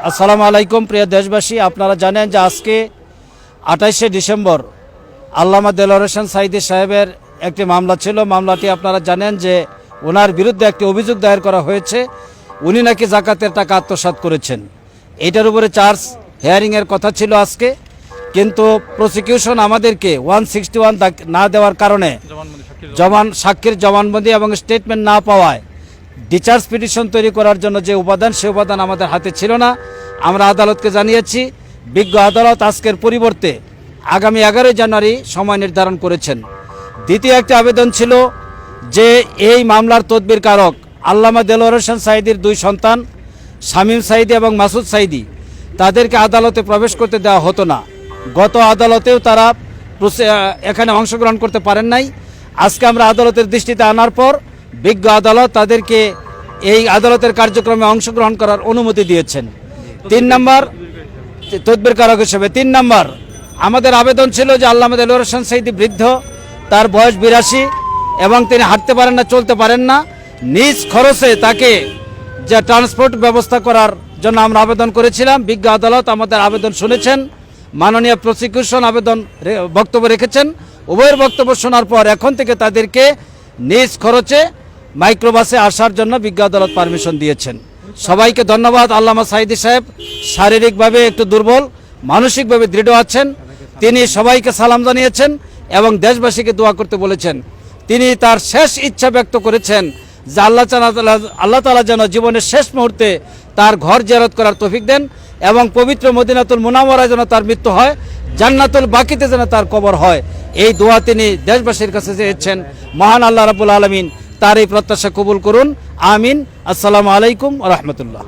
আসসালামু আলাইকুম প্রিয় দেশবাসী, আপনারা জানেন যে আজকে 28শে ডিসেম্বর আল্লামা দেলোয়ার হোসেন সাঈদী সাহেবের একটি মামলা ছিল। মামলাটি আপনারা জানেন যে ওনার বিরুদ্ধে একটি অভিযোগ দায়ের করা হয়েছে, উনি নাকি জাকাতের টাকা আত্মসাৎ করেছেন। এটার উপরে চার্জ হিয়ারিংয়ের কথা ছিল আজকে, কিন্তু প্রসিকিউশন আমাদেরকে 161 না দেওয়ার কারণে সাক্ষীর জবানবন্দি এবং স্টেটমেন্ট না পাওয়ায় ডিচার্জ পিটিশন তৈরি করার জন্য যে উপাদান, সে উপাদান আমাদের হাতে ছিল না। আমরা আদালতকে জানিয়েছি, বিজ্ঞ আদালত আজকের পরিবর্তে আগামী 11 জানুয়ারি সময় নির্ধারণ করেছেন। দ্বিতীয় একটি আবেদন ছিল যে এই মামলার তদবির কারক আল্লামা দেলোয়ার হোসেন সাঈদীর 2 সন্তান শামীম সাঈদী এবং মাসুদ সাঈদী, তাদেরকে আদালতে প্রবেশ করতে দেওয়া হতো না। গত আদালতেও তারা এখানে অংশগ্রহণ করতে পারেন নাই। আজকে আমরা আদালতের দৃষ্টিতে আনার পর বিজ্ঞ আদালত তাদেরকে এই আদালতের কার্যক্রমে অংশগ্রহণ করার অনুমতি দিয়েছেন। 3 নম্বর তদবির কারক হিসেবে 3 নম্বর আমাদের আবেদন ছিল যে আল্লামা দেলোয়ার হোসেন সাঈদী বৃদ্ধ, তার বয়স 82 এবং তিনি হাঁটতে পারেন না, চলতে পারেন না। নিজ খরচে তাকে যে ট্রান্সপোর্ট ব্যবস্থা করার জন্য আমরা আবেদন করেছিলাম। বিজ্ঞ আদালত আমাদের আবেদন শুনেছেন, মাননীয় প্রসিকিউশন বক্তব্য রেখেছেন। উভয়ের বক্তব্য শোনার পর এখন থেকে তাদেরকে নিজ খরচে মাইক্রোবাসে আসার জন্য বিজ্ঞ আদালত পারমিশন দিয়েছেন। সবাইকে ধন্যবাদ। আল্লামা সাঈদী সাহেব শারীরিকভাবে একটু দুর্বল, মানসিকভাবে দৃঢ় আছেন। তিনি সবাইকে সালাম জানিয়েছেন এবং দেশবাসীকে দোয়া করতে বলেছেন। তিনি তার শেষ ইচ্ছা ব্যক্ত করেছেন যে আল্লাহ তাআলা যেন জীবনের শেষ মুহূর্তে তার ঘর জিয়ারত করার তৌফিক দেন এবং পবিত্র মদিনাতুল মুনাওয়ারায় যেন তার মৃত্যু হয়, জান্নাতুল বাকিতে যেন তার কবর হয়। এই দোয়া তিনি দেশবাসীর কাছে চেয়েছেন। মহান আল্লাহ রাব্বুল আলামিন তার এই প্রত্যাশা কবুল করুন, আমিন। আসসালামু আলাইকুম ওয়া রাহমাতুল্লাহ।